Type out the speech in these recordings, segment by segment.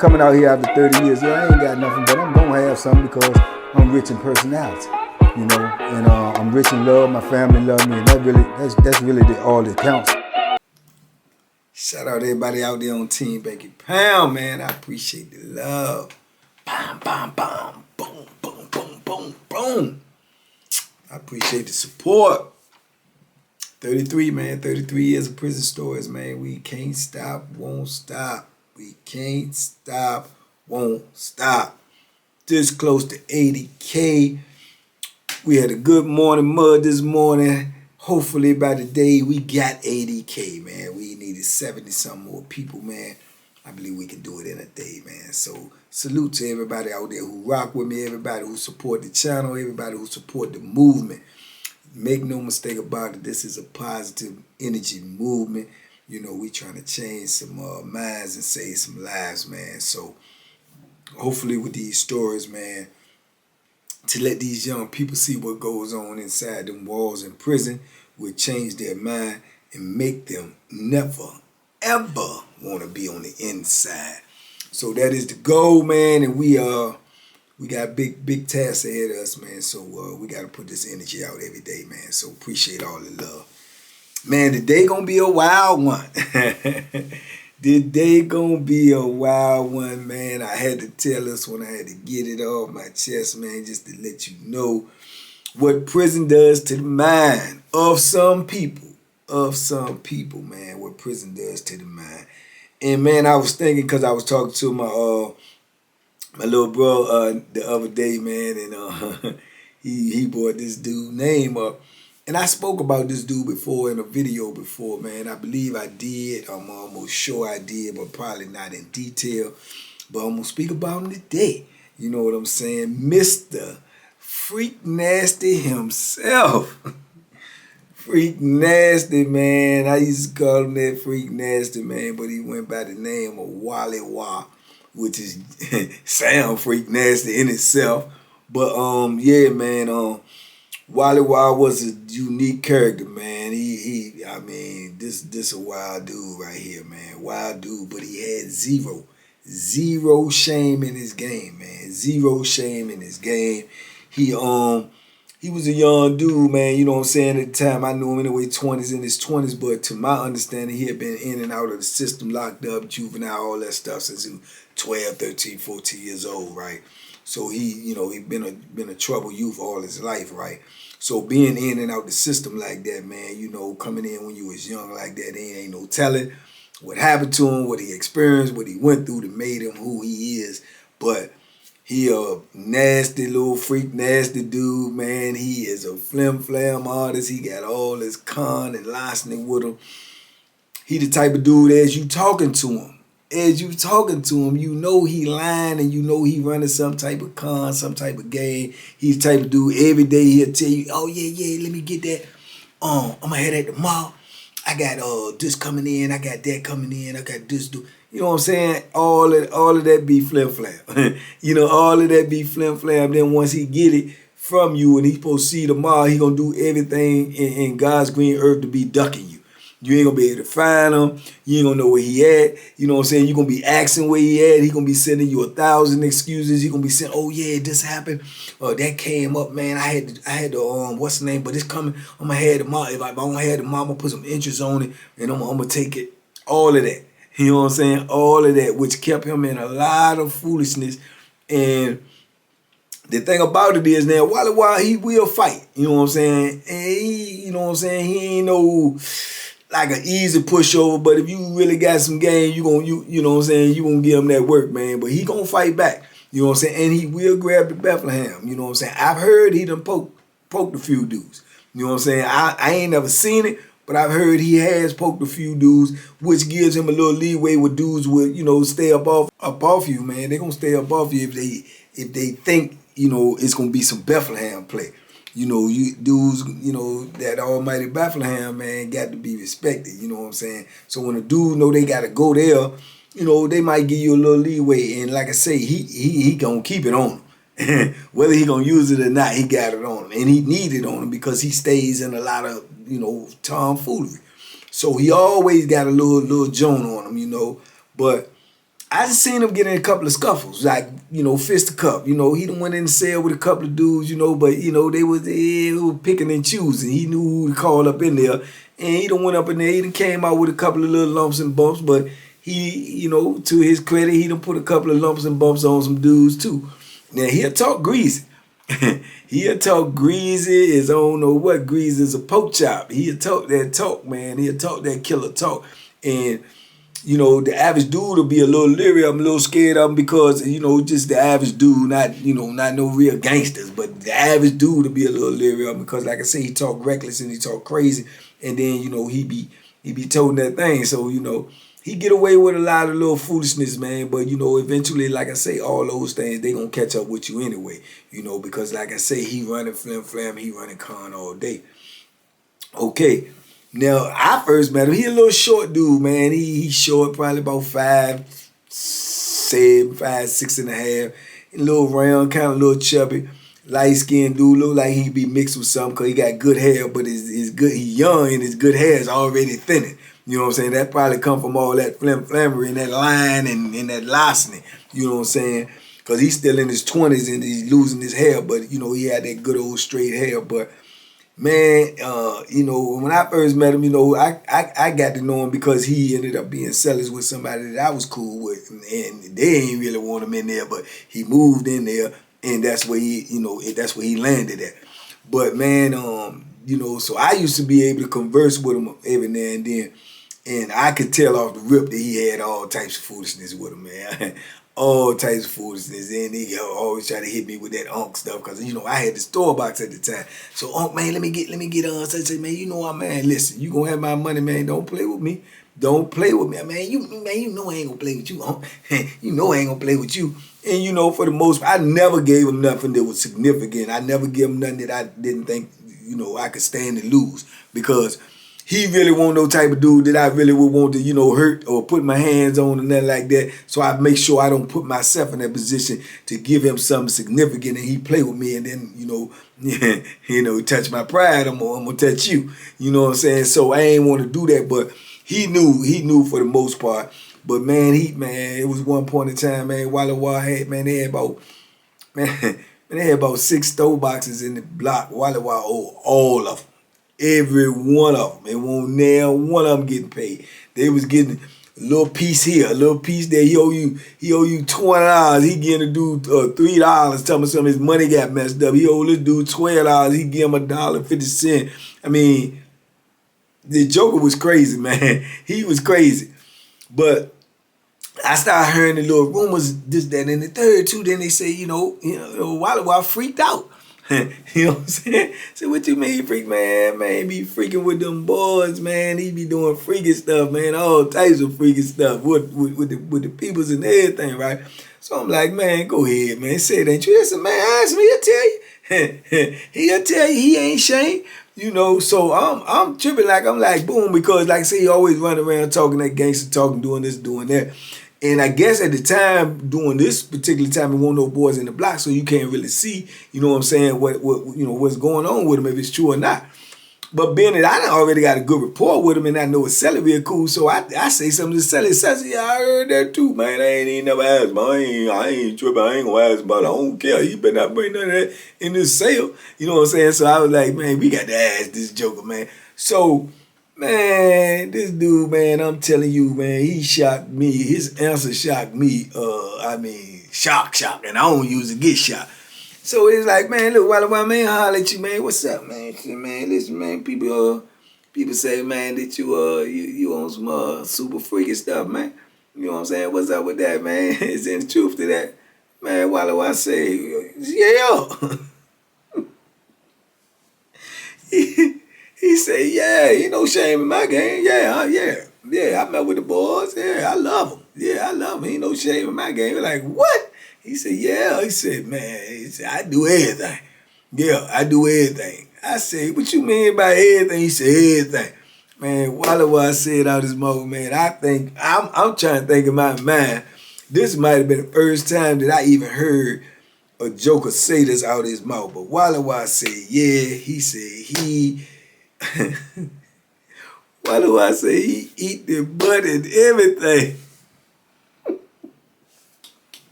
coming out here after 30 years. Yeah, I ain't got nothing, but I'm gonna have something because I'm rich in personality, you know, and I'm rich in love. My family love me, and that's really all that counts. Shout out to everybody out there on Team Banky Pound, man. I appreciate the love. Bam, bam, bam, boom, boom, boom, boom, boom. I appreciate the support. 33, man. 33 years of prison stories, man. We can't stop, won't stop. We can't stop, won't stop. This close to 80K. We had a good morning mud this morning. Hopefully by the day we got 80K, man. We needed 70-some more people, man. I believe we can do it in a day, man. So salute to everybody out there who rock with me, everybody who support the channel, everybody who support the movement. Make no mistake about it, this is a positive energy movement. You know, we trying to change some minds and save some lives, man. So hopefully with these stories, man, to let these young people see what goes on inside them walls in prison will change their mind and make them never, ever want to be on the inside. So that is the goal, man, and we got big tasks ahead of us, man. So we got to put this energy out every day, man. So appreciate all the love. Man, today gonna be a wild one. Today gonna be a wild one, man. I had to tell us when I had to get it off my chest, man, just to let you know what prison does to the mind of some people. Man, what prison does to the mind. And man, I was thinking, because I was talking to my little bro the other day, man, and he brought this dude name up. And I spoke about this dude before in a video before, man. I believe I did. I'm almost sure I did, but probably not in detail. But I'm going to speak about him today. You know what I'm saying? Mr. Freak Nasty himself. Freak Nasty, man. I used to call him that Freak Nasty, man. But he went by the name of Waliwa, which is sound freak nasty in itself. But yeah, man, Waliwa was a unique character, man. I mean, this a wild dude right here, man. Wild dude, but he had zero shame in his game, man. Zero shame in his game. He was a young dude, man, you know what I'm saying? At the time, I knew him anyway, in his 20s, but to my understanding, he had been in and out of the system, locked up, juvenile, all that stuff since he was 12, 13, 14 years old, right? So he been a troubled youth all his life, right? So being in and out the system like that, man, you know, coming in when you was young like that, there ain't no telling what happened to him, what he experienced, what he went through that made him who he is. But he a nasty little freak, nasty dude, man. He is a flim-flam artist. He got all his con and larceny with him. He the type of dude, as you talking to him, you know he lying and you know he running some type of con, some type of game. He's the type of dude, every day he'll tell you, oh yeah, let me get that. I'm gonna head at the mall. I got this coming in, I got that coming in, I got this dude. You know what I'm saying? All of that be flim-flam. You know, all of that be flim-flam. Then once he get it from you and he's supposed to see tomorrow, he gonna do everything in God's green earth to be ducking you. You ain't gonna be able to find him. You ain't gonna know where he at. You know what I'm saying? You're gonna be asking where he at. He gonna be sending you 1,000 excuses. He gonna be saying, oh yeah, this happened. That came up, man. I had to what's the name? But it's coming. I'm gonna have the mom. If I don't have the mom, I'm gonna put some interest on it and I'm gonna take it. All of that. You know what I'm saying? All of that, which kept him in a lot of foolishness. And the thing about it is now, Waliwa, he will fight. You know what I'm saying? And he, you know what I'm saying? He ain't no like an easy pushover, but if you really got some game, you know what I'm saying, you gonna give him that work, man. But he gonna fight back. You know what I'm saying? And he will grab the Bethlehem. You know what I'm saying? I've heard he done poked a few dudes. You know what I'm saying? I ain't never seen it, but I've heard he has poked a few dudes, which gives him a little leeway with dudes with, you know, stay up off you, man. They gonna stay up off you if they think, you know, it's gonna be some Bethlehem play. You know, you dudes, you know, that almighty Bethlehem, man, got to be respected, you know what I'm saying? So when a dude know they got to go there, you know, they might give you a little leeway. And like I say, he gonna keep it on him. Whether he gonna use it or not, he got it on him. And he need it on him because he stays in a lot of, you know, tomfoolery. So he always got a little joan on him, you know. But I just seen him get in a couple of scuffles, like, fist to cup. He done went in the cell with a couple of dudes, but, they were picking and choosing. He knew who to call up in there. And he done went up in there, he done came out with a couple of little lumps and bumps, but he, to his credit, he done put a couple of lumps and bumps on some dudes too. Now, he'll talk greasy. He'll talk greasy as I don't know what greasy is a pork chop. He'll talk that talk, man. He'll talk that killer talk. And the average dude will be a little leery of him, a little scared of him because, just the average dude, not no real gangsters, but the average dude will be a little leery of him because, like I say, he talk reckless and he talk crazy, and then, he be toting that thing. So, he get away with a lot of little foolishness, man, but, eventually, like I say, all those things, they gonna catch up with you anyway, because, like I say, he running flam, he running con all day. Okay. Now, I first met him. He a little short dude, man. He short, probably about 5'7", 5'6.5". A little round, kind of little chubby, light-skinned dude. Look like he be mixed with something because he got good hair, but his good. He young and his good hair is already thinning. You know what I'm saying? That probably come from all that flammery and that line and that larceny. You know what I'm saying? Because he's still in his 20s and he's losing his hair, but, he had that good old straight hair, but... Man, when I first met him, I got to know him because he ended up being sellers with somebody that I was cool with, and they ain't really want him in there, but he moved in there, and that's where that's where he landed at. But man, so I used to be able to converse with him every now and then, and I could tell off the rip that he had all types of foolishness with him, man. All types of foolishness, and he always try to hit me with that Unc stuff because I had the store box at the time. So Unc, man, let me get say, man, man, listen, you gonna have my money, man. Don't play with me. Don't play with me, man. You know I ain't gonna play with you, Unc. You know I ain't gonna play with you. And for the most part, I never gave him nothing that was significant. I never gave him nothing that I didn't think I could stand to lose because. He really wasn't no type of dude that I really would want to, hurt or put my hands on or nothing like that. So I make sure I don't put myself in that position to give him something significant and he play with me and then, touch my pride, I'm gonna touch you. You know what I'm saying? So I ain't want to do that, but he knew for the most part. But man, it was one point in time, man, Waliwa they had about 6 store boxes in the block. Waliwa owed all of them. Every one of them. It won't nail one of them getting paid. They was getting a little piece here, a little piece there. He owe you $20. He getting a dude $3. Tell me something. His money got messed up. He owe this dude $12. He give him $1.50. I mean, the Joker was crazy, man. He was crazy. But I started hearing the little rumors, this, that, and the third too. Then they say, Waliwa freaked out. You know what I'm saying? So what you mean freak, man? Man, be freaking with them boys, man. He be doing freaky stuff, man. All types of freaky stuff with the peoples and everything, right? So I'm like, man, go ahead, man. Say it ain't true. Listen, man, ask me, he'll tell you. He'll tell you he ain't shame. So I'm tripping I'm like, boom, because like I say, he always running around talking that gangster talking, doing this, doing that. And I guess at the time, during this particular time, there weren't no boys in the block, so you can't really see, what I'm saying, what's going on with him, if it's true or not. But being that I done already got a good rapport with him and I know his celly real cool, so I say something to Sally. Sally, yeah, I heard that too, man. I ain't even never asked, man. I ain't tripping. I ain't gonna ask about it. I don't care. You better not bring none of that in this sale. You know what I'm saying? So I was like, man, we got to ask this Joker, man. So... Man, this dude, man, I'm telling you, man, he shocked me. His answer shocked me. Shock. And I don't usually get shocked. So it's like, man, look, Waliwa, man, holler at you, man. What's up, man? Man, listen, man, people say, man, that you on some super freaky stuff, man. You know what I'm saying? What's up with that, man? Is there any truth to that? Man, Waliwa say, yeah. He said, yeah, ain't no shame in my game. Yeah, I met with the boys. Yeah, I love them. Yeah, I love them. Ain't no shame in my game. We're like, what? He said, yeah. He said, man, I do everything. Yeah, I do everything. I said, what you mean by everything? He said, everything. Man, Waliwa said out his mouth, man, I'm trying to think in my mind, this might have been the first time that I even heard a Joker say this out his mouth. But Waliwa said, yeah, he said why do I say he eat the butt and everything?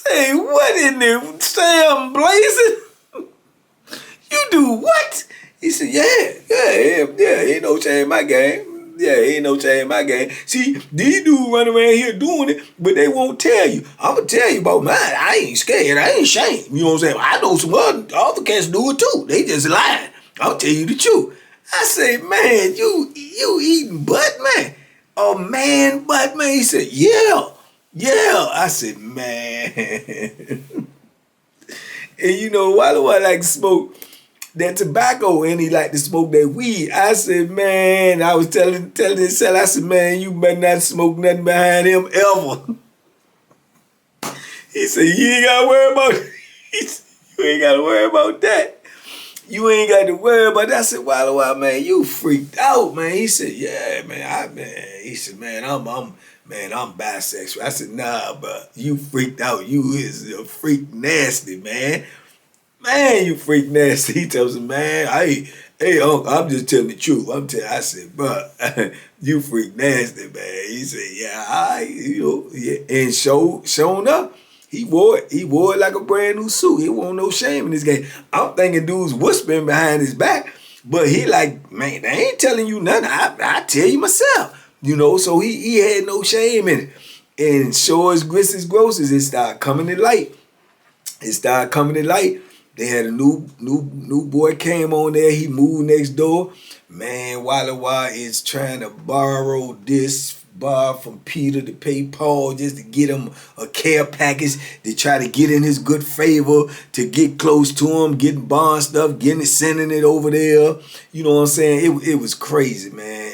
say, what in the Sam blazing? You do what? He said, yeah, ain't no change in my game. Yeah, ain't no change in my game. See, these dudes run around here doing it, but they won't tell you. I'm going to tell you about mine. I ain't scared. I ain't ashamed. You know what I'm saying? I know some other cats do it too. They just lying. I'll tell you the truth. I say, man, you eating butt, man? A man butt, man? He said, yeah. I said, man. And you know, Waliwa like to smoke that tobacco and he like to smoke that weed. I said, man, I was telling this fella, I said, man, you better not smoke nothing behind him ever. He said, you ain't gotta worry about it. You ain't gotta worry about that. You ain't got to worry about that. I said, Waliwa, man, you freaked out, man. He said, yeah, man, he said, man, I'm bisexual. I said, nah, but you freaked out. You is a freak nasty, man. Man, you freak nasty. He tells him, man, hey, uncle, I'm just telling the truth. I said, bro, you freak nasty, man. He said, yeah, and showing up. He wore it like a brand new suit. He won't no shame in this game. I'm thinking dude's whispering behind his back, but he like, man, they ain't telling you nothing. I tell you myself, you know. So he had no shame in it. And sure as grits grosses, it started coming to light. They had a new boy came on there. He moved next door. Man, Waliwa is trying to borrow from Peter to pay Paul just to get him a care package to try to get in his good favor, to get close to him, getting bond stuff, sending it over there. You know what I'm saying? It was crazy, man.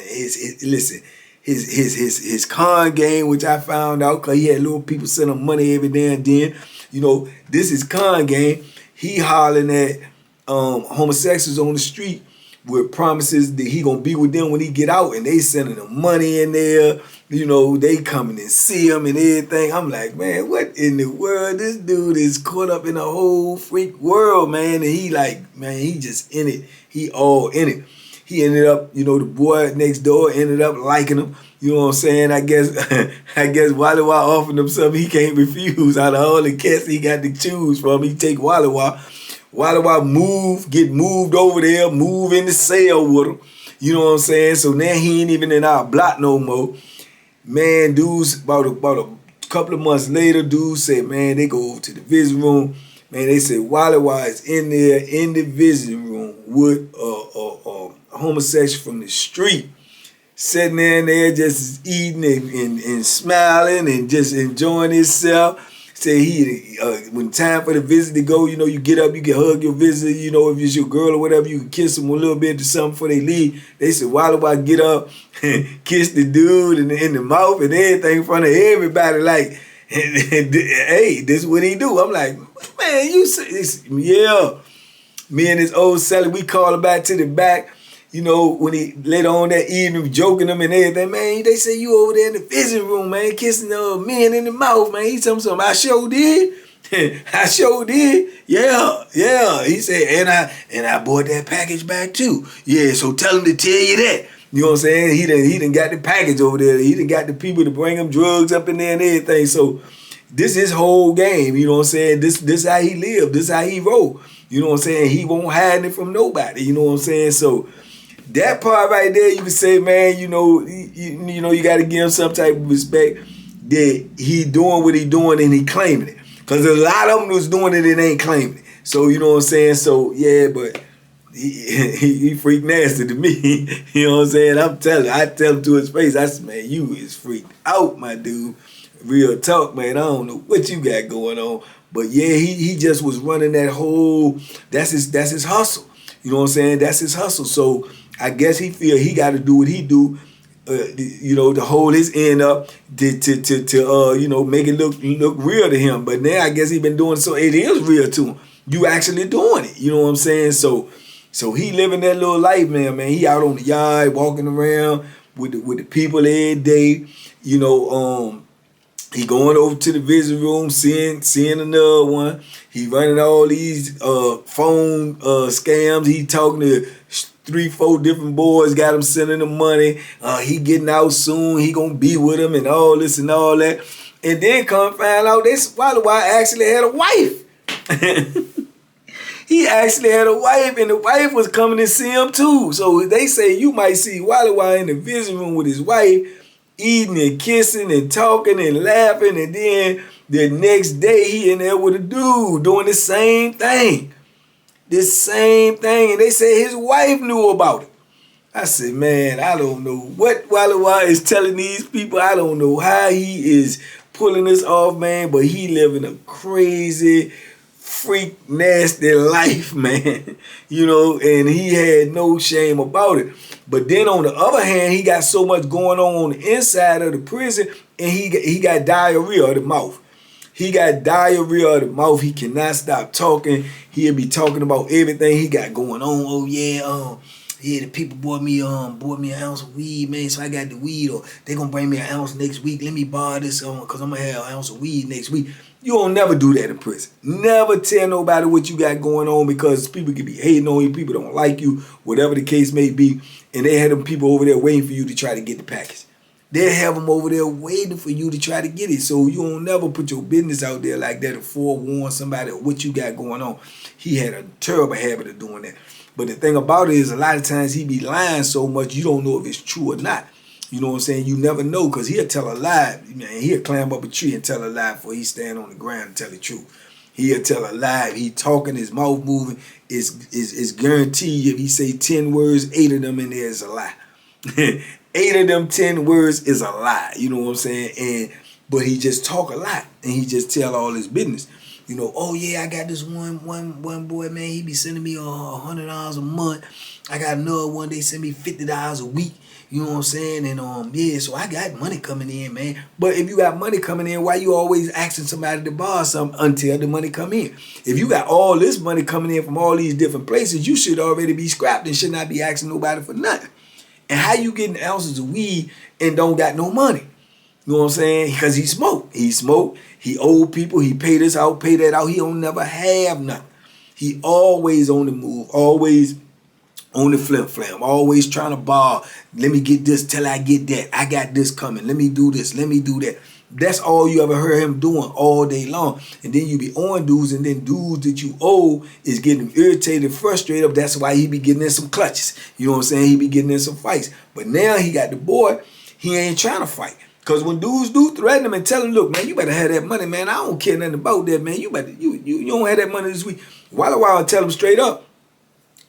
Listen, his con game, which I found out because he had little people send him money every now and then. You know, this is con game. He hollering at homosexuals on the street with promises that he gonna be with them when he get out, and they sending him money in there. You know, they coming and see him and everything. I'm like, man, what in the world? This dude is caught up in a whole freak world, man. And he like, man, he just in it. He all in it. He ended up, you know, the boy next door ended up liking him. You know what I'm saying? I guess Waliwa offered him something he can't refuse. Out of all the cats he got to choose from, he take Waliwa. Waliwa get moved over there, move in the cell with him. You know what I'm saying? So now he ain't even in our block no more. Man, dudes, about a couple of months later, dudes said, man, they go over to the visiting room. Man, they said Waliwa is in there in the visiting room with a homosexual from the street, sitting there just eating and smiling and just enjoying himself. Say when time for the visit to go, you know, you get up, you can hug your visitor, you know, if it's your girl or whatever, you can kiss them a little bit or something before they leave. They said, Waliwa get up and kiss the dude in the mouth and everything in front of everybody, like, hey, this is what he do. I'm like, man, you say, yeah. Me and his old Sally, we call him back to the back. You know, when he later on that evening, joking him and everything, man, they say you over there in the visiting room, man, kissing men in the mouth, man. He told me something. I sure did. I sure did. Yeah. He said, and I bought that package back too. Yeah, so tell him to tell you that. You know what I'm saying? He done got the package over there. He done got the people to bring him drugs up in there and everything. So this is his whole game. You know what I'm saying? This how he live. This how he roll. You know what I'm saying? He won't hide it from nobody. You know what I'm saying? So that part right there, you can say, man, you know, you got to give him some type of respect that he doing what he doing and he claiming it. Because a lot of them was doing it and ain't claiming it. So, you know what I'm saying? So, yeah, but he freak nasty to me. You know what I'm saying? I tell him to his face, I said, man, you is freaked out, my dude. Real talk, man. I don't know what you got going on. But, yeah, he just was running that whole, that's his hustle. You know what I'm saying? That's his hustle. So I guess he feel he got to do what he do, you know, to hold his end up, to you know, make it look real to him. But now I guess he been doing it, so it is real to him. You actually doing it. You know what I'm saying? So he living that little life, man. He out on the yard, walking around with the people every day. You know, he going over to the visiting room, seeing another one. He running all these phone scams. He talking to 3-4 different boys, got him sending him money. He getting out soon. He gonna be with him and all this and all that. And then come find out this Waliwa actually had a wife. He actually had a wife, and the wife was coming to see him too. So they say you might see Waliwa in the visiting room with his wife, eating and kissing and talking and laughing, and then the next day he in there with a dude doing the same thing. This same thing, and they say his wife knew about it. I said, man, I don't know what Waliwa is telling these people. I don't know how he is pulling this off, man, but he living a crazy, freak, nasty life, man. You know, and he had no shame about it. But then on the other hand, he got so much going on the inside of the prison, and he got diarrhea of the mouth. He got diarrhea of the mouth. He cannot stop talking. He'll be talking about everything he got going on. Oh yeah, the people bought me an ounce of weed, man. So I got the weed, or they gonna bring me an ounce next week. Let me borrow this, cause I'm gonna have an ounce of weed next week. You don't never do that in prison. Never tell nobody what you got going on, because people can be hating on you. People don't like you, whatever the case may be. And they had them people over there waiting for you to try to get the package. They'll have them over there waiting for you to try to get it. So you don't never put your business out there like that to forewarn somebody of what you got going on. He had a terrible habit of doing that. But the thing about it is, a lot of times he be lying so much you don't know if it's true or not. You know what I'm saying? You never know, because he'll tell a lie. Man, he'll climb up a tree and tell a lie before he stand on the ground and tell the truth. He'll tell a lie. He talking, his mouth moving. It's guaranteed if he say 10 words, 8 of them in there is a lie. 8 of them 10 words is a lie. You know what I'm saying? But he just talk a lot, and he just tell all his business. You know, oh yeah, I got this one boy, man, he be sending me $100 a month. I got another one, they send me $50 a week. You know what I'm saying? And yeah, so I got money coming in, man. But if you got money coming in, why you always asking somebody to borrow something until the money come in? If you got all this money coming in from all these different places, you should already be scrapped and should not be asking nobody for nothing. And how you getting ounces of weed and don't got no money? You know what I'm saying? Because he smoke. He old people. He pay this out, pay that out. He don't never have nothing. He always on the move, always on the flim-flam, always trying to borrow. Let me get this till I get that. I got this coming. Let me do this. Let me do that. That's all you ever heard him doing all day long. And then you be on dudes, and then dudes that you owe is getting irritated, frustrated. That's why he be getting in some clutches. You know what I'm saying? He be getting in some fights. But now he got the boy, he ain't trying to fight. Because when dudes do threaten him and tell him, look, man, you better have that money, man. I don't care nothing about that, man. You better, you don't have that money this week. Waliwa tell him straight up,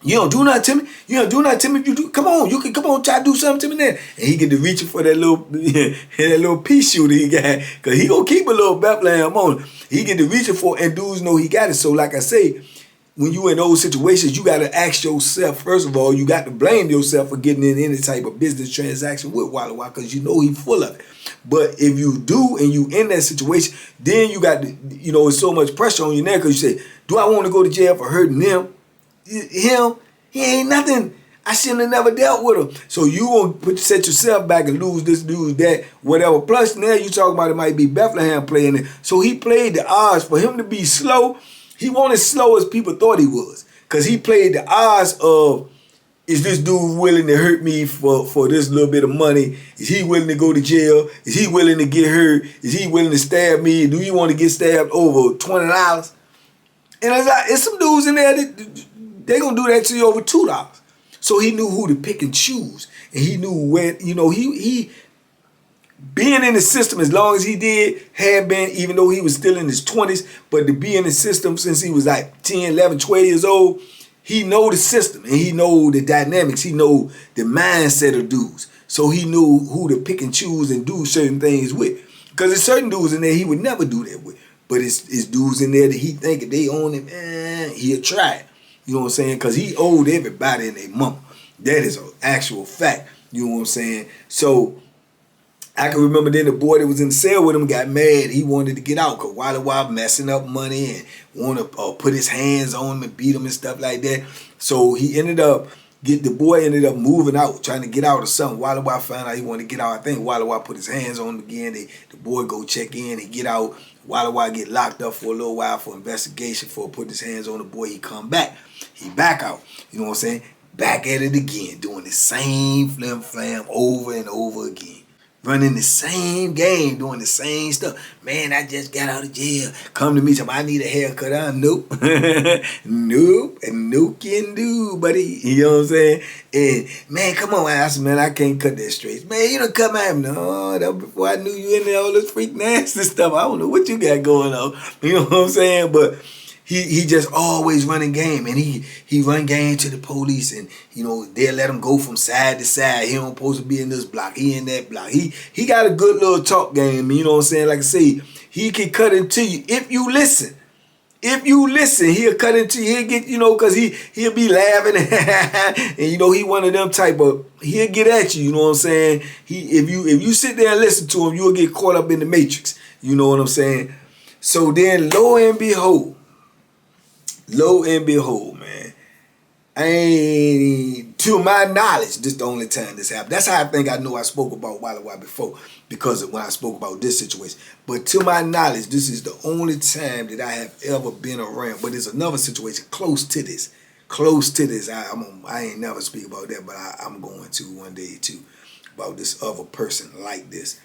you don't do nothing to me. You don't do nothing to me. If you do, come on, you can come on, try to do something to me then. And he get to reaching for that little pea shooter he got, because he gonna keep a little Bethlehem on. He get to reaching for it, and dudes know he got it. So like I say, when you in those situations, you got to ask yourself, first of all, you got to blame yourself for getting in any type of business transaction with Waliwa, because you know he full of it. But if you do and you in that situation, then you got to, you know, it's so much pressure on you now, because you say, do I want to go to jail for hurting him? He ain't nothing. I shouldn't have never dealt with him. So you gonna set yourself back and lose this, lose that, whatever. Plus now you talking about it might be Bethlehem playing it. So he played the odds for him to be slow. He wasn't as slow as people thought he was, because he played the odds of, is this dude willing to hurt me for this little bit of money? Is he willing to go to jail? Is he willing to get hurt? Is he willing to stab me? Do you want to get stabbed over $20? And it's some dudes in there that they gonna do that to you over $2. So he knew who to pick and choose, and he knew when, you know, he being in the system as long as he did, had been, even though he was still in his 20s, but to be in the system since he was like 10, 11, 12 years old, he know the system, and he know the dynamics. He know the mindset of dudes. So he knew who to pick and choose and do certain things with. Because there's certain dudes in there he would never do that with. But it's dudes in there that he think if they own him, he'll try it. You know what I'm saying? Because he owed everybody and their mama. That is an actual fact. You know what I'm saying? So I can remember then the boy that was in the cell with him got mad. He wanted to get out because Waliwa messing up money and want to put his hands on him and beat him and stuff like that. So he the boy ended up moving out, trying to get out or something. Waliwa found out he wanted to get out. I think Waliwa put his hands on him again. The boy go check in and get out. Waliwa get locked up for a little while for investigation for putting his hands on the boy. He come back. He back out. You know what I'm saying? Back at it again, doing the same flim-flam over and over again. running the same game, doing the same stuff. Man, I just got out of jail. Come to me, tell me I need a haircut. Nope. Nope. And no can do, buddy. You know what I'm saying? And man, come on. I said, man, I can't cut that straight. Man, you done cut my hair. No, that was before I knew you in there, all this freak nasty stuff. I don't know what you got going on. You know what I'm saying? But he just always running game, and he run game to the police, and you know they'll let him go from side to side. He don't supposed to be in this block, he in that block. He got a good little talk game, you know what I'm saying? Like I say, he can cut into you if you listen. If you listen, he'll cut into you. He'll get, you know, cause he'll be laughing and you know he one of them type of, he'll get at you. You know what I'm saying? If you sit there and listen to him, you'll get caught up in the matrix. You know what I'm saying? So then, lo and behold, man, to my knowledge, this is the only time this happened. That's how I think I know I spoke about Waliwa before, because of when I spoke about this situation. But to my knowledge, this is the only time that I have ever been around. But there's another situation close to this. I ain't never speak about that, but I'm going to one day too, about this other person like this.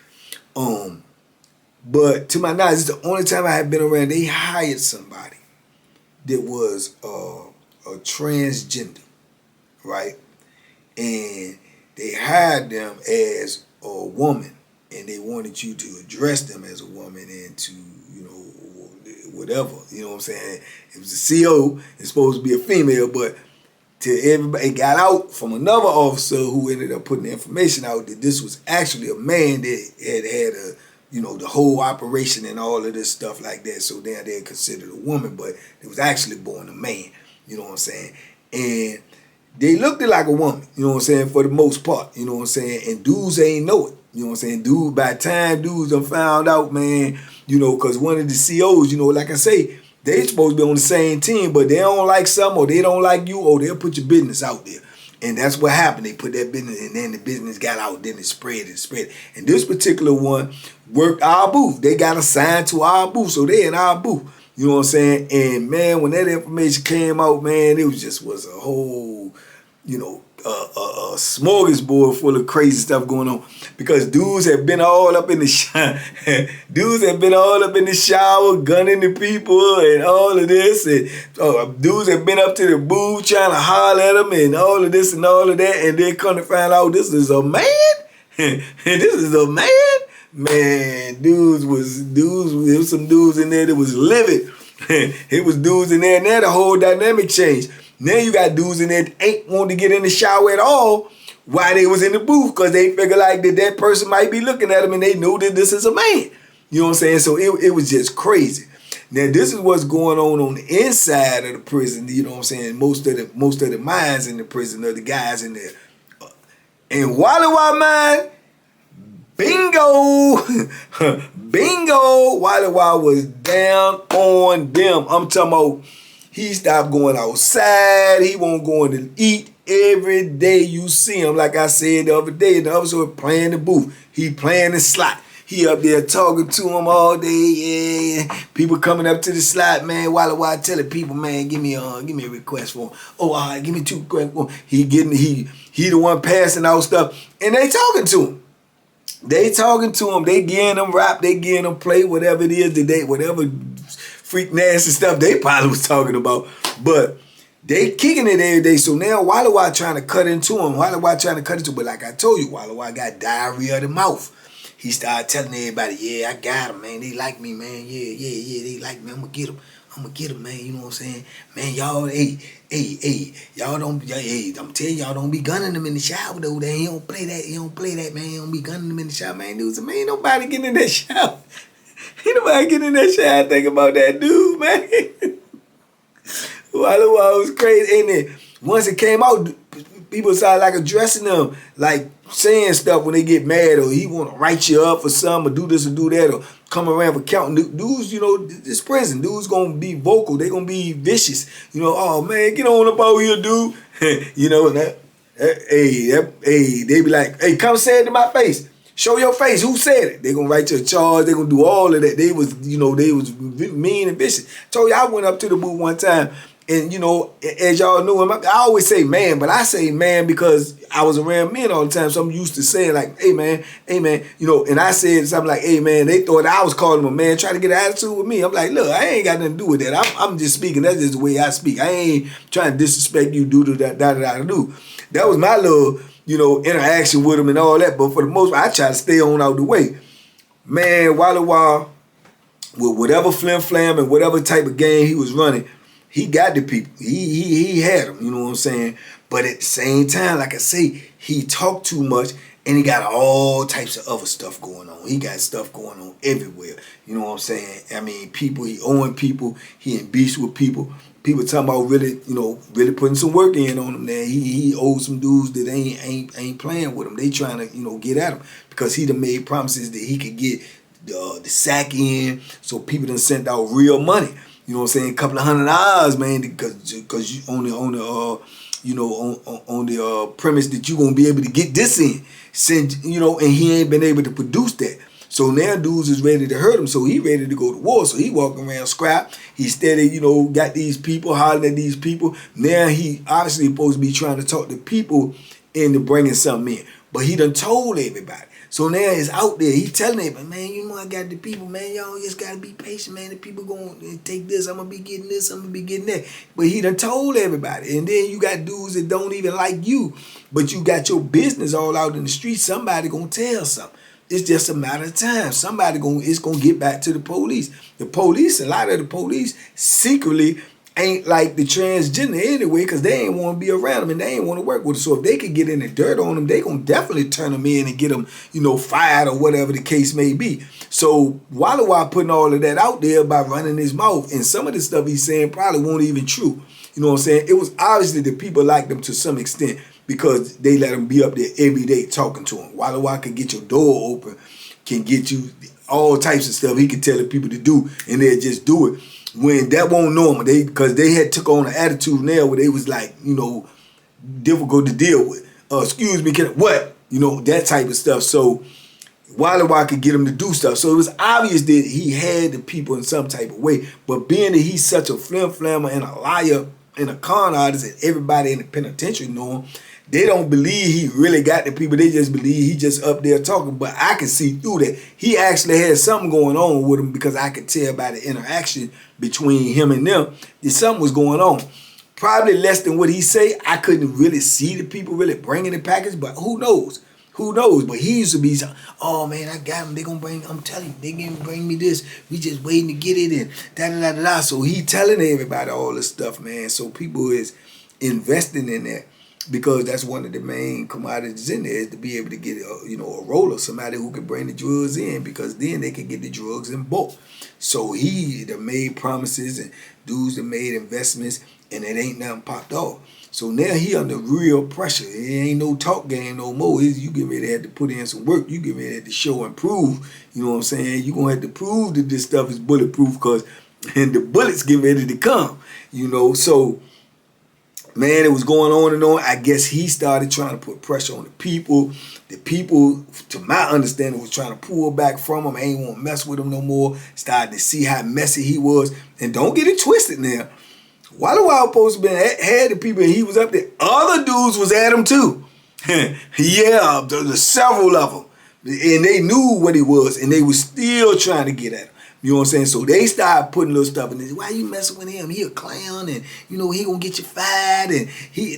But to my knowledge, it's the only time I have been around. They hired somebody that was a transgender, right? And they hired them as a woman, and they wanted you to address them as a woman and to, you know, whatever, you know what I'm saying? It was a CO, it's supposed to be a female, but to everybody, it got out from another officer who ended up putting the information out that this was actually a man that had a, you know, the whole operation and all of this stuff like that. So then they're considered a woman, but it was actually born a man. You know what I'm saying? And they looked like a woman, you know what I'm saying, for the most part. You know what I'm saying? And dudes ain't know it. You know what I'm saying? Dude, by the time dudes done found out, man, you know, because one of the COs, you know, like I say, they supposed to be on the same team, but they don't like some, or they don't like you, or they'll put your business out there. And that's what happened. They put that business, and then the business got out, then it spread. And this particular one worked our booth. They got assigned to our booth, so they in our booth. You know what I'm saying? And man, when that information came out, man, it was a whole, you know, a smorgasbord full of crazy stuff going on, because dudes have been all up in the shower, gunning the people and all of this, and dudes have been up to the booth trying to holler at them and all of this and all of that, and then come to find out this is a man. This is a man. Man, there was some dudes in there that was livid. It was dudes in there, and then the whole dynamic changed. Now you got dudes in there that ain't want to get in the shower at all while they was in the booth, because they figure like that person might be looking at them, and they know that this is a man. You know what I'm saying? So it was just crazy. Now this is what's going on the inside of the prison. You know what I'm saying? Most of the minds in the prison are the guys in there. And Waliwa mine, bingo, bingo, Waliwa was down on them. I'm talking about, he stopped going outside. He won't go in to eat. Every day you see him, like I said the other day, the officer playing the booth. He playing the slot. He up there talking to him all day. Yeah, people coming up to the slot, man. Waliwa telling people, man, give me a request for him. Oh, all right, give me 2 requests for him. He the one passing out stuff, and they talking to him. They talking to him. They getting them rap. They getting them play, whatever it is that whatever freak nasty stuff they probably was talking about. But they kicking it every day. So now Waliwa trying to cut into him. But like I told you, Waliwa got diarrhea of the mouth. He started telling everybody, yeah, I got him, man. They like me, man. Yeah, they like me. I'm going to get him, man. You know what I'm saying? Man, y'all, y'all don't, I'm telling y'all, don't be gunning them in the shower, though. He don't play that, man. He don't be gunning them in the shower, man. Dudes, man, ain't nobody getting in that shower. Ain't nobody getting in that shower and think about that dude, man. Waliwa was crazy. And then once it came out, people started like addressing them, like saying stuff when they get mad, or he want to write you up for something, or do this or do that, or come around for counting. Dudes, you know, this prison, dudes gonna be vocal. They gonna be vicious. You know, oh man, get on up out here, dude. You know, they be like, hey, come say it to my face. Show your face. Who said it? They gonna write you a charge. They gonna do all of that. They was mean and vicious. Told you I went up to the booth one time, And, you know, as y'all know, I always say man, but I say man because I was around men all the time. So I'm used to saying like, hey man, you know, and I said something like, hey man, they thought I was calling him a man, trying to get an attitude with me. I'm like, look, I ain't got nothing to do with that. I'm just speaking. That's just the way I speak. I ain't trying to disrespect you due to that, do. That was my little, you know, interaction with him and all that. But for the most part, I try to stay on out the way. Man, Waliwa, with whatever flim flam and whatever type of game he was running, he got the people. He had them, you know what I'm saying? But at the same time, like I say, he talked too much and he got all types of other stuff going on. He got stuff going on everywhere. You know what I'm saying? I mean, people, he owing people, he in beefs with people. People talking about really, you know, really putting some work in on him there. He owes some dudes that ain't playing with him. They trying to, you know, get at him because he done made promises that he could get the sack in, so people done sent out real money. You know what I'm saying? A couple of $100, man, because you on the you know, on the premise that you gonna be able to get this in. Send, you know, and he ain't been able to produce that. So now dudes is ready to hurt him, so he ready to go to war. So he walking around scrap. He steady, you know, got these people, hollering at these people. Now he obviously supposed to be trying to talk to people into bringing something in. But he done told everybody. So now it's out there. He telling everybody, man, you know I got the people, man. Y'all just got to be patient, man. The people going to take this. I'm going to be getting this. I'm going to be getting that. But he done told everybody. And then you got dudes that don't even like you. But you got your business all out in the street. Somebody going to tell something. It's just a matter of time. Somebody it's going to get back to the police. The police, a lot of the police secretly ain't like the transgender anyway, because they ain't want to be around them and they ain't want to work with them. So if they could get in the dirt on them, they going to definitely turn them in and get them, you know, fired or whatever the case may be. So Waliwa putting all of that out there by running his mouth, and some of the stuff he's saying probably won't even true. You know what I'm saying? It was obviously that people liked him to some extent because they let him be up there every day talking to him. Waliwa can get your door open, can get you all types of stuff he can tell the people to do, and they'll just do it. When that won't normal, because they had took on an attitude now where they was like, you know, difficult to deal with. Excuse me, what? You know, that type of stuff. So Waliwa could get him to do stuff. So it was obvious that he had the people in some type of way. But being that he's such a flim-flammer and a liar and a con artist and everybody in the penitentiary know him, they don't believe he really got the people. They just believe he just up there talking. But I can see through that. He actually had something going on with him because I could tell by the interaction between him and them that something was going on. Probably less than what he say. I couldn't really see the people really bringing the package, but who knows? Who knows? But he used to be, oh man, I got them. They gonna bring, I'm telling you, they gonna bring me this. We just waiting to get it in. Da-da-da-da-da. So he telling everybody all this stuff, man. So people is investing in that, because that's one of the main commodities in there, is to be able to get a roller, somebody who can bring the drugs in, because then they can get the drugs in bulk. So he done made promises and dudes that made investments, and it ain't nothing popped off. So now he under real pressure. It ain't no talk game no more. You get ready to have to put in some work. You get ready to have to show and prove. You know what I'm saying? You gonna have to prove that this stuff is bulletproof, because and the bullets get ready to come. You know, so man, it was going on and on. I guess he started trying to put pressure on the people. The people, to my understanding, was trying to pull back from him. Ain't want to mess with him no more. Started to see how messy he was. And don't get it twisted now. Waliwa supposed to had the people, and he was up there. Other dudes was at him too. Yeah, there's several of them. And they knew what he was, and they was still trying to get at him. You know what I'm saying? So they started putting little stuff in this. Why you messing with him? He a clown, and you know he gonna get you fired, and he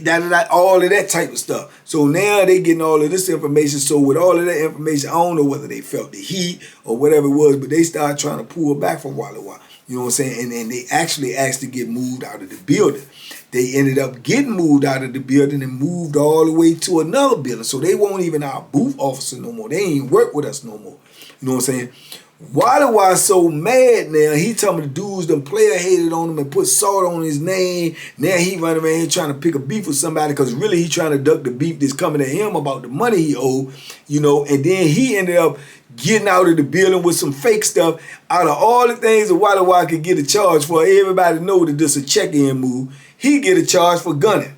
all of that type of stuff. So now they getting all of this information. So with all of that information, I don't know whether they felt the heat or whatever it was, but they started trying to pull back from Waliwa. You know what I'm saying? And then they actually asked to get moved out of the building. They ended up getting moved out of the building and moved all the way to another building. So they won't even our booth officer no more. They ain't work with us no more. You know what I'm saying? Waliwa so mad now, he telling the dudes them player hated on him and put salt on his name. Now he running around here trying to pick a beef with somebody, because really he trying to duck the beef that's coming at him about the money he owed, you know. And then he ended up getting out of the building with some fake stuff. Out of all the things that Waliwa could get a charge for, everybody know that this a check-in move. He get a charge for gunning.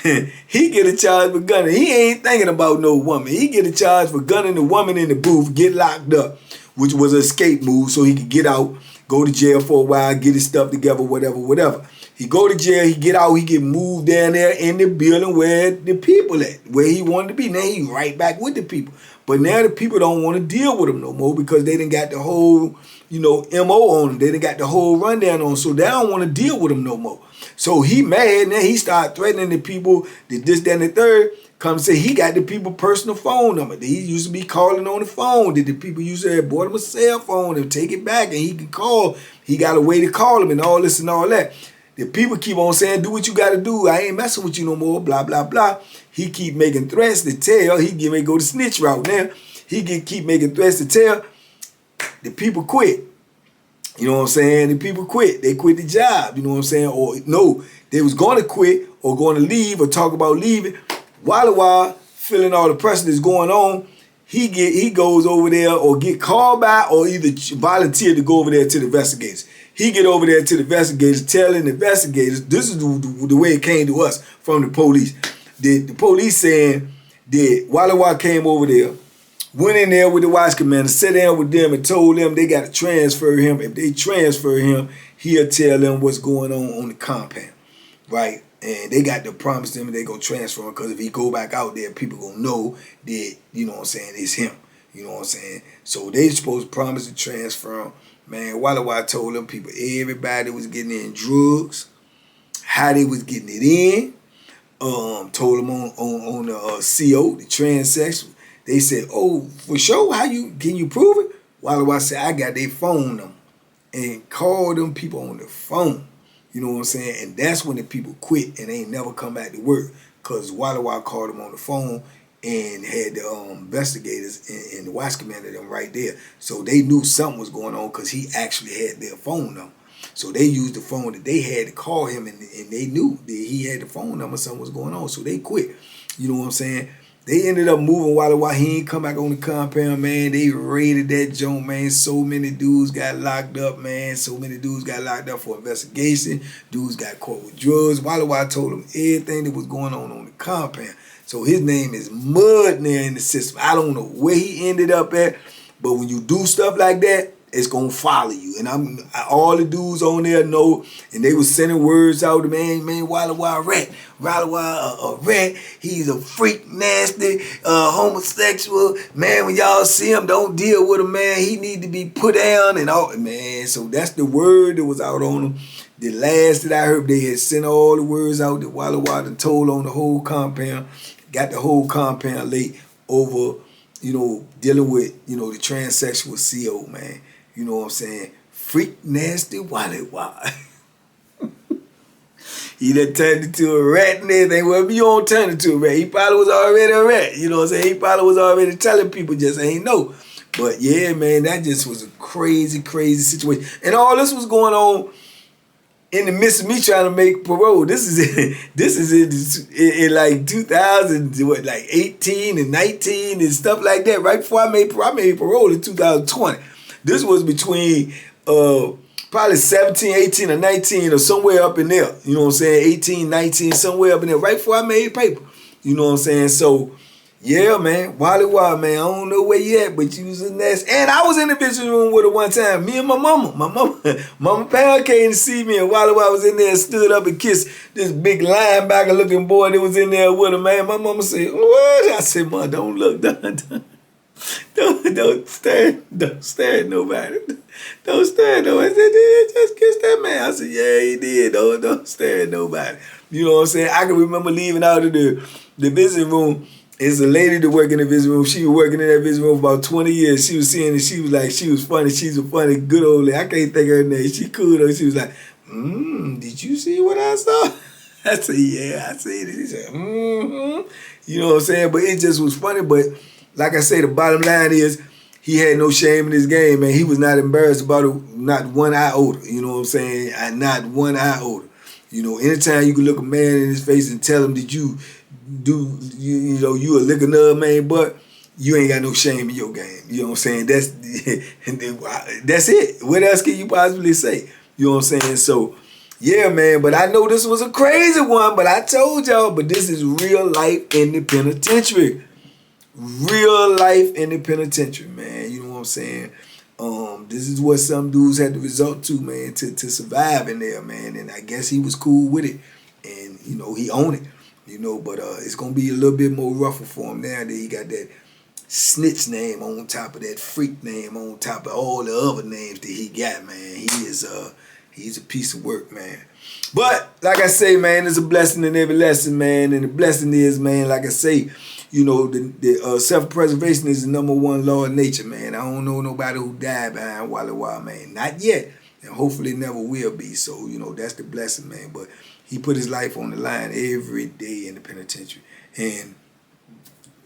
He get a charge for gunning. He ain't thinking about no woman. He get a charge for gunning the woman in the booth, get locked up, which was an escape move so he could get out, go to jail for a while, get his stuff together, whatever. He go to jail, he get out, he get moved down there in the building where the people at, where he wanted to be. Now he right back with the people. But now the people don't want to deal with him no more because they done got the whole, MO on him. They done got the whole rundown on him. So they don't want to deal with him no more. So he mad, now he start threatening the people, this, that, and the third. Come say he got the people personal phone number. He used to be calling on the phone. Did the people used to have bought him a cell phone and take it back and he can call. He got a way to call him and all this and all that. The people keep on saying, do what you got to do. I ain't messing with you no more, blah, blah, blah. He keep making threats to tell. He get ready to go the snitch route now. He keep making threats to tell. The people quit. You know what I'm saying? The people quit. They quit the job. You know what I'm saying? Or no, they was going to quit or going to leave or talk about leaving. Waliwa, feeling all the pressure that's going on, he goes over there or get called by or either volunteer to go over there to the investigators. He get over there to the investigators, telling the investigators, this is the way it came to us from the police. The police saying that Waliwa came over there, went in there with the watch commander, sat down with them and told them they got to transfer him. If they transfer him, he'll tell them what's going on the compound, right? And they got to promise them they go transfer him because if he go back out there, people gonna know that, you know what I'm saying, it's him. You know what I'm saying? So they supposed to promise to transfer him. Man, Waliwa told them people everybody was getting in drugs, how they was getting it in. Told them on the CO, the transsexual. They said, oh, for sure, can you prove it? Waliwa said, I got their phone number and called them people on the phone. You know what I'm saying? And that's when the people quit and ain't never come back to work because Waliwa called them on the phone and had the investigators and the watch commander them right there. So they knew something was going on because he actually had their phone number. So they used the phone that they had to call him and they knew that he had the phone number, something was going on. So they quit. You know what I'm saying? They ended up moving Waliwa. He ain't come back on the compound, man. They raided that joint, man. So many dudes got locked up, man. So many dudes got locked up for investigation. Dudes got caught with drugs. Waliwa told them everything that was going on the compound. So his name is mud now in the system. I don't know where he ended up at, but when you do stuff like that, it's gonna follow you. And all the dudes on there know, and they was sending words out to man, Waliwa a rat. Waliwa a rat. He's a freak, nasty, homosexual. Man, when y'all see him, don't deal with him, man. He need to be put down and all, man. So that's the word that was out on him. The last that I heard, they had sent all the words out that Waliwa done told on the whole compound. Got the whole compound late over, dealing with, the transsexual CO, man. You know what I'm saying? Freak, nasty Waliwa. He done turned into a rat and everything. Well, if you don't turn into a rat, he probably was already a rat. You know what I'm saying? He probably was already telling people, just ain't know. But yeah, man, that just was a crazy, crazy situation. And all this was going on in the midst of me trying to make parole. This is in like 2018 and 19 and stuff like that. Right before I made parole in 2020. This was between probably 17, 18, or 19 or somewhere up in there. You know what I'm saying? 18, 19, somewhere up in there. Right before I made paper. You know what I'm saying? So, yeah, man. Waliwa, man. I don't know where you at, but you was in that. And I was in the visiting room with her one time. Me and my mama. Mama Pound came to see me, and Waliwa was in there and stood up and kissed this big linebacker looking boy that was in there with her, man. My mama said, what? I said, Mom, don't look, don't stare at nobody. Don't stare at nobody. I said, "Did just kiss that man?" I said, yeah, he did. Don't stare at nobody. You know what I'm saying? I can remember leaving out of the visiting room. It's a lady that worked in the visiting room. She was working in that visiting room for about 20 years. She was seeing it. She was like, she was funny. She's a funny, good old lady. I can't think of her name. She cool though. She was like, did you see what I saw? I said, yeah, I seen it. She said, You know what I'm saying? But it just was funny. But like I say, the bottom line is he had no shame in his game, man. He was not embarrassed about it, not one iota. You know what I'm saying? Not one iota. You know, anytime you can look a man in his face and tell him that you a liquor nub, man, but you ain't got no shame in your game. You know what I'm saying? That's it. What else can you possibly say? You know what I'm saying? So, yeah, man, but I know this was a crazy one, but I told y'all, but this is real life in the penitentiary. Real life in the penitentiary, man. You know what I'm saying? This is what some dudes had to resort to, man, to survive in there, man. And I guess he was cool with it. And, you know, he owned it, you know. But it's going to be a little bit more rougher for him now that he got that snitch name on top of that freak name on top of all the other names that he got, man. He's a piece of work, man. But, like I say, man, there's a blessing in every lesson, man. And the blessing is, man, like I say, you know, the self-preservation is the #1 law of nature, man. I don't know nobody who died behind Waliwa, man. Not yet. And hopefully never will be. So, you know, that's the blessing, man. But he put his life on the line every day in the penitentiary. And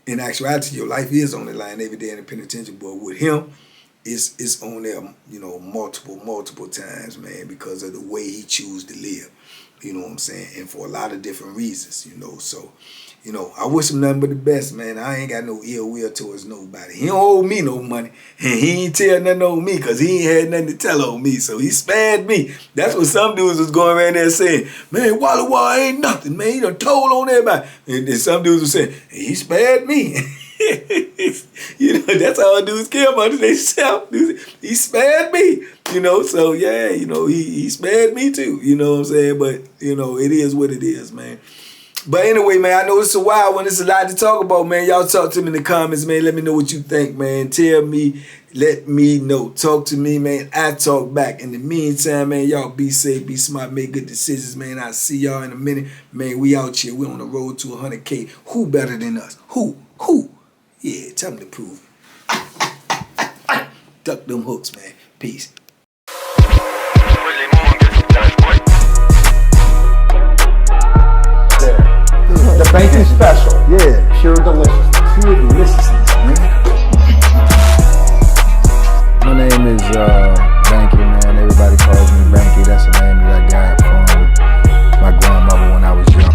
in actuality, your life is on the line every day in the penitentiary. But with him, it's on there, you know, multiple times, man, because of the way he choose to live. You know what I'm saying? And for a lot of different reasons, you know. So, you know, I wish him nothing but the best, man. I ain't got no ill will towards nobody. He don't owe me no money. And he ain't tell nothing on me because he ain't had nothing to tell on me. So he spared me. That's what some dudes was going around there saying, man, Waliwa ain't nothing, man. He done told on everybody. And then some dudes was saying, he spared me. You know, that's all dudes care about themselves. He spared me, you know. So yeah, you know, he spared me too. You know what I'm saying? But you know, it is what it is, man. But anyway, man, I know it's a wild one. It's a lot to talk about, man. Y'all talk to me in the comments, man. Let me know what you think, man. Tell me, let me know. Talk to me, man. I talk back. In the meantime, man, y'all be safe, be smart, make good decisions, man. I'll see y'all in a minute. Man, we out here. We on the road to 100K. Who better than us? Who? Yeah, tell them to prove it. Duck them hooks, man. Peace. The banking special. Yeah. Pure deliciousness. Pure deliciousness, man. My name is Banky, man. Everybody calls me Banky. That's the name that I got from my grandmother when I was young.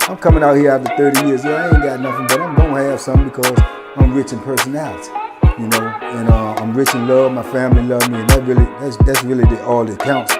I'm coming out here after 30 years. Yeah, I ain't got nothing, but I'm gonna have something because I'm rich in personality, you know, and I'm rich in love. My family love me, and that's really all that counts.